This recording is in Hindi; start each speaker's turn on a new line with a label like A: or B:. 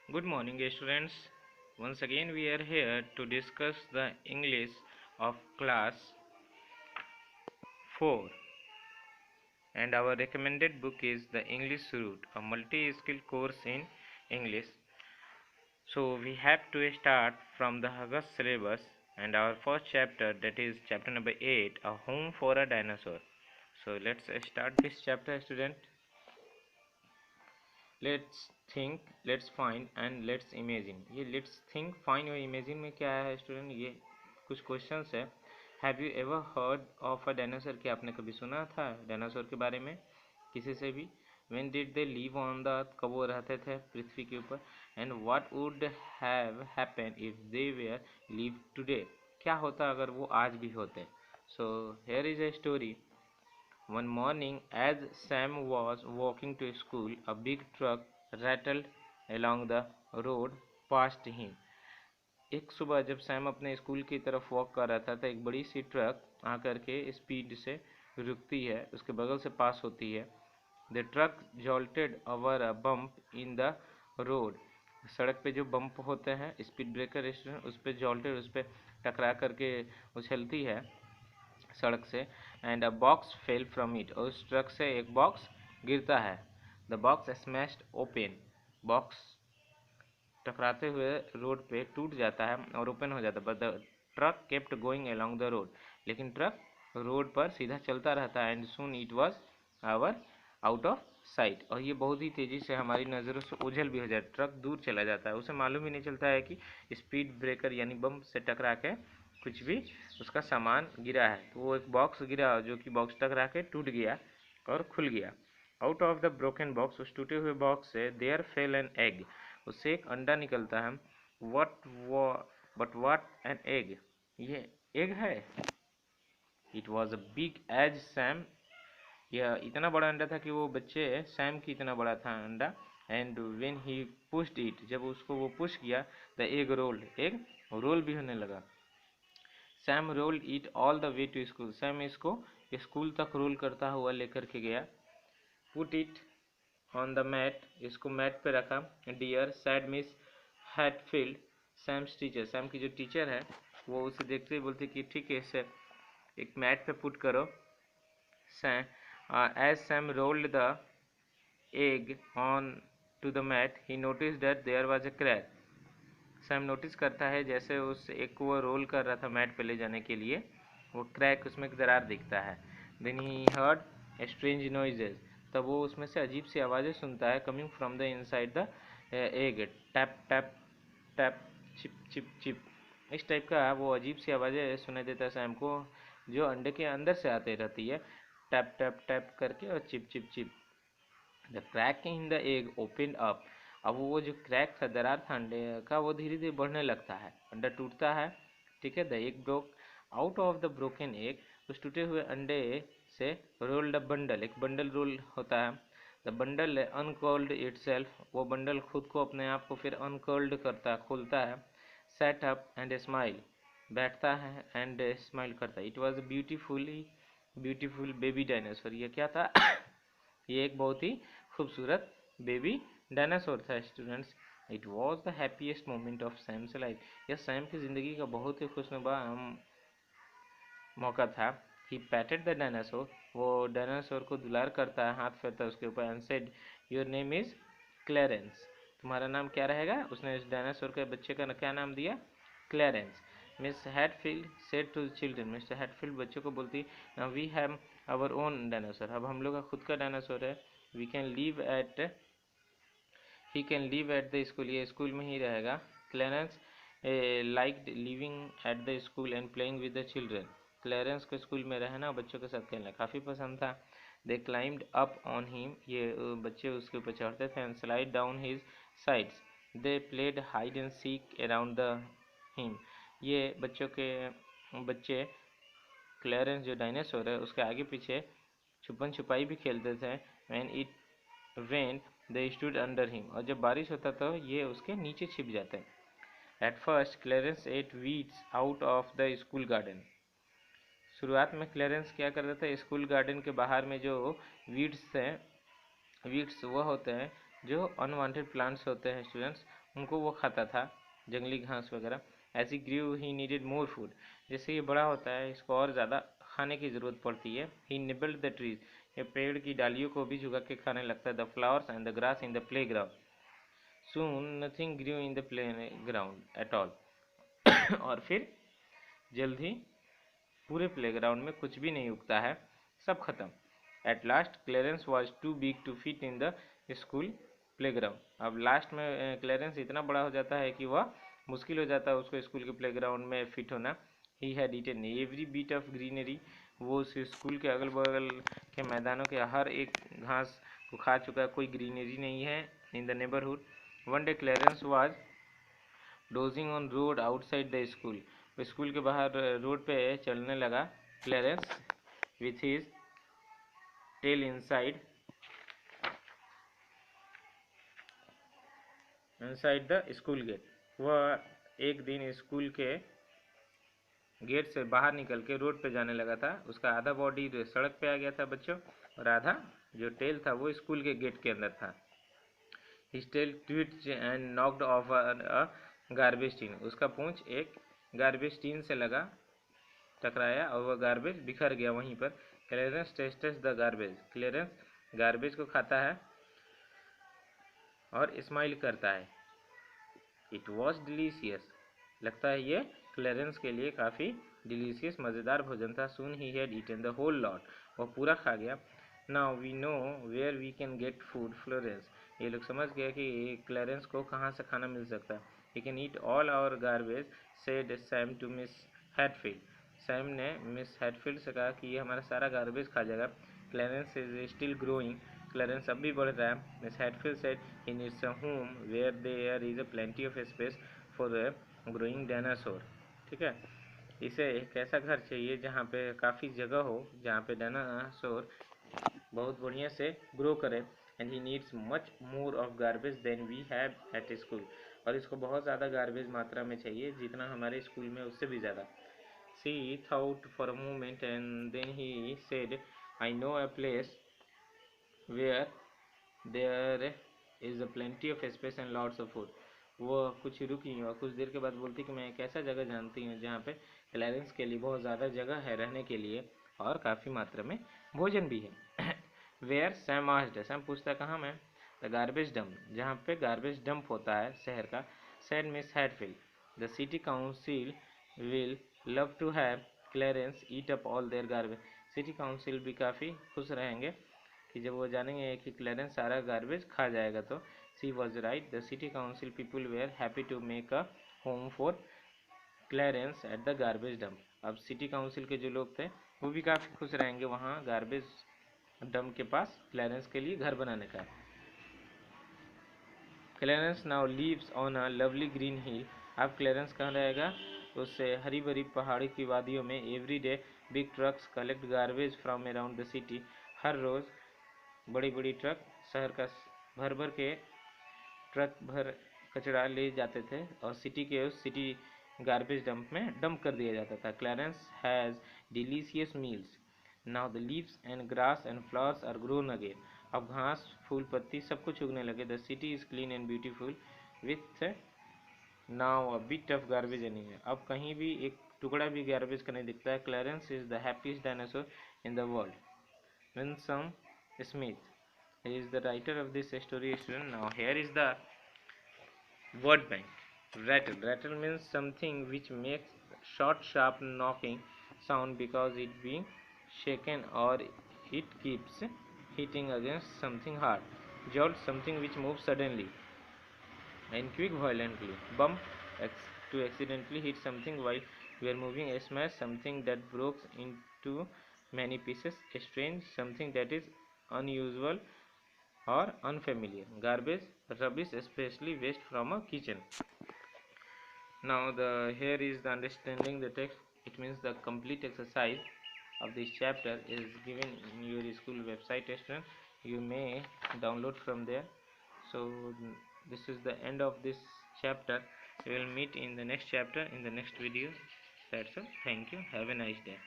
A: Good morning, students. Once again, we are here to discuss the English of class 4, and our recommended book is The English Route, a multi skill course in English. So, we have to start from the August syllabus, and our first chapter, that is chapter number 8, A Home for a Dinosaur. So, let's start this chapter, student. Let's think, let's find and let's imagine. ये लेट्स थिंक, फाइंड और इमेजिन में क्या है स्टूडेंट? ये कुछ क्वेश्चंस है। Have you ever heard of a dinosaur? क्या आपने कभी सुना था डायनासोर के बारे में किसी से भी? When did they live on the earth? कब वो रहते थे पृथ्वी के ऊपर? And what would have happen if they were live today? क्या होता अगर वो आज भी होते? So here is a story. One morning, as Sam was walking to school, a big truck rattled along the road past him. एक सुबह जब सैम अपने स्कूल की तरफ वॉक कर रहा था तो एक बड़ी सी ट्रक आकर के स्पीड से रुकती है, उसके बगल से पास होती है। The truck jolted over a bump in the road. सड़क पे जो बम्प होते हैं, स्पीड ब्रेकर, उस पर जॉल्टेड, उस पर टकरा करके उछलती है सड़क से। And a box fell from it, और उस ट्रक से एक बॉक्स गिरता है। The box smashed open, box टकराते हुए रोड पे टूट जाता है और ओपन हो जाता है। But the truck kept going along the road, लेकिन ट्रक रोड पर सीधा चलता रहता है। And soon it was our out of sight, और ये बहुत ही तेज़ी से हमारी नज़रों से ओझल भी हो जाता है। ट्रक दूर चला जाता है, उसे मालूम ही नहीं चलता है कि स्पीड ब्रेकर यानी बम से टकरा के कुछ भी उसका सामान गिरा है। तो वो एक बॉक्स गिरा जो कि बॉक्स टकरा के टूट गया और खुल गया। Out of the broken box, उस टूटे हुए बॉक्स से देयर फेल एन एग, उससे एक अंडा निकलता है। बट एन एग, ये एग है। It was a big as Sam, यह इतना बड़ा अंडा था कि वो बच्चे सैम की इतना बड़ा था अंडा। And when he pushed it, जब उसको वो पुश किया, the egg rolled, egg roll भी होने लगा। Sam rolled it all the way to school, Sam इसको स्कूल तक रोल करता हुआ लेकर के गया। Put it on the mat, इसको मैट पे रखा। Dear said miss Hatfield, Sam's teacher, Sam की जो टीचर है वो उसे देखते ही बोलती कि ठीक है, इसे एक मैट पे पुट करो। As Sam rolled the egg on to the mat, he notice that there was a crack. Sam notice करता है जैसे उस एक को वो रोल कर रहा था मैट पे ले जाने के लिए, वो क्रैक, उसमें एक दरार दिखता है। Then he heard strange noises, तब वो उसमें से अजीब सी आवाज़ें सुनता है। Coming from the inside the egg, tap tap tap, chip chip chip, इस टाइप का वो अजीब सी आवाज़ें सुनाई देता है सैम को, जो अंडे के अंदर से आते रहती है, टैप टैप टैप करके और chip chip chip. The crack in the egg open up, अब वो जो क्रैक था, दरार था अंडे का, वो धीरे धीरे बढ़ने लगता है, अंडा टूटता है। ठीक है, the egg broke out of the broken egg, उस टूटे हुए अंडे से रोल्ड अ बंडल, एक बंडल रोल होता है। द बंडल अनकर्ल्ड इटसेल्फ, वो बंडल खुद को, अपने आप को फिर अनकर्ल्ड करता है, खोलता है। सेट अप एंड स्माइल, बैठता है एंड स्माइल करता है। It was beautifully beautiful baby dinosaur, ये क्या था? ये एक बहुत ही खूबसूरत बेबी डायनासोर था students. It was the happiest moment of Sam's life, यह सैम की ज़िंदगी का बहुत ही खुशनुमा मौका था। ही पैटेड द डायनासोर, वो डायनासोर को दुलार करता है, हाथ फेरता है उसके ऊपर। And said your name is Clarence, तुम्हारा नाम क्या रहेगा? उसने इस डायनासोर के बच्चे का क्या नाम दिया? Clarence. Miss Hatfield said to the children, mister Hatfield बच्चों को बोलती, we have our own dinosaur, अब हम लोग का खुद का डायनासोर है। We can live at, he can live at the school, ये स्कूल में ही रहेगा। Clarence liked living at the school and playing with the children, Clarence को स्कूल में रहना और बच्चों के साथ खेलना काफ़ी पसंद था। दे क्लाइम्ड अप ऑन हिम, ये बच्चे उसके ऊपर चढ़ते थे। And slide down his sides, they played hide and seek around the him, ये बच्चे क्लैरेंस जो डायनासोर है उसके आगे पीछे छुपन छुपाई भी खेलते थे। When it rain they stood under him, और जब बारिश होता तो ये उसके नीचे छिप जाते हैं। At first Clarence ate weeds out of the school garden, शुरुआत में क्लैरेंस क्या करता था, स्कूल गार्डन के बाहर में जो वीड्स हैं, वीड्स वो होते हैं जो अनवांटेड प्लांट्स होते हैं स्टूडेंट्स, उनको वो खाता था, जंगली घास वगैरह। As he grew he needed more food, जैसे ये बड़ा होता है इसको और ज़्यादा खाने की ज़रूरत पड़ती है। ही निबल्ड द ट्रीज, ये पेड़ की डालियों को भी झुका के खाने लगता है। The flowers and the grass in the playground, soon nothing grew in the playground at all. और फिर जल्द ही पूरे प्लेग्राउंड में कुछ भी नहीं उगता है, सब खत्म। At last Clarence was too big to fit in the school playground, अब लास्ट में क्लेरेंस इतना बड़ा हो जाता है कि वह मुश्किल हो जाता है उसको स्कूल के प्लेग्राउंड में फिट होना। He had eaten every bit of greenery, वो उस स्कूल के अगल बगल के मैदानों के हर एक घास को खा चुका है, कोई ग्रीनरी नहीं है in the neighbourhood. One day Clarence was dozing on road outside the school, school के बाहर रोड पे चलने लगा Clarence with his tail inside the school gate. वह एक दिन स्कूल के गेट से बाहर निकल के रोड पे जाने लगा था, उसका आधा बॉडी सड़क पे आ गया था बच्चों, और आधा जो टेल था वो स्कूल के गेट के अंदर था। His tail twitched and knocked off a garbage tin, उसका पूंछ एक गार्बेज टीन से लगा, टकराया और वह गार्बेज बिखर गया वहीं पर। Clearance tastes the garbage, clearance garbage को खाता है और स्माइल करता है। इट वॉज डिलीशियस, लगता है ये क्लेरेंस के लिए काफ़ी डिलीशियस मज़ेदार भोजन था। Soon he had eaten the whole lot, वह पूरा खा गया। Now we know where we can get food Florence, ये लोग समझ गए कि क्लेरेंस को कहाँ से खाना मिल सकता है। He can eat all our garbage said Sam to miss Hatfield, Sam ने मिस हैटफील्ड से कहा कि ये हमारा सारा गार्बेज खा जाएगा। Clarence is still growing, Clarence अब भी बढ़ रहा है। Miss Hatfield said he needs a home where there is a plenty of space for growing dinosaur, ठीक है, इसे एक ऐसा घर चाहिए जहाँ पे काफ़ी जगह हो, जहाँ पे डायनासोर बहुत बढ़िया से ग्रो करे। And he needs much more of garbage than we have at school, और इसको बहुत ज़्यादा गार्बेज मात्रा में चाहिए, जितना हमारे स्कूल में उससे भी ज़्यादा। She thought for a moment and then he said I know a place where there is a plenty of space and lots of food. वो कुछ रुकी और कुछ देर के बाद बोलती कि मैं एक ऐसा जगह जानती हूँ जहाँ पे क्लैरेंस के लिए बहुत ज़्यादा जगह है रहने के लिए और काफ़ी मात्रा में भोजन भी है। वेयर सैम आस्क्ड, सैम पूछता है कहाँ में। द गार्बेज डंप, जहाँ पे गार्बेज डंप होता है शहर का। Said miss Hatfield the city council will love to have Clarence eat up all their garbage, city council भी काफ़ी खुश रहेंगे कि जब वो जानेंगे कि क्लेरेंस सारा गार्बेज खा जाएगा तो। She was right, the city council people were happy to make a home for Clarence at the garbage dump, अब सिटी काउंसिल के जो लोग थे वो भी काफ़ी खुश रहेंगे वहाँ गार्बेज डंप के पास क्लेरेंस के लिए घर बनाने का। Clarence now lives on a lovely green hill, अब क्लेरेंस कहाँ रहेगा, उससे हरी भरी पहाड़ी की वादियों में। Every day big trucks collect garbage from around the city, हर रोज़ बड़ी बड़ी ट्रक शहर का भर भर के ट्रक भर कचरा ले जाते थे और सिटी के उस सिटी गार्बेज डंप में डंप कर दिया जाता था। Clarence has delicious meals, now the leaves and grass and flowers are grown again, अब घास फूल पत्ती सब कुछ उगने लगे। The city is clean and beautiful with now a bit of garbage anywhere, अब कहीं भी एक टुकड़ा भी गार्बेज का नहीं दिखता है। Clarence is the happiest dinosaur in the world. Winsome Smith, he is the writer of this story student. Now here is the word bank. Rattle, rattle means something which makes short sharp knocking sound because it being shaken or it keeps hitting against something hard. Jolt, something which moves suddenly and quick violently. Bump, to accidentally hit something while we are moving. A smash, something that breaks into many pieces. A strange, something that is unusual or unfamiliar. Garbage, rubbish, especially waste from a kitchen. Now the here is the understanding the text. It means the complete exercise of this chapter is given in your school website student. You may download from there. So this is the end of this chapter. We will meet in the next chapter in the next video. That's all. Thank you. Have a nice day.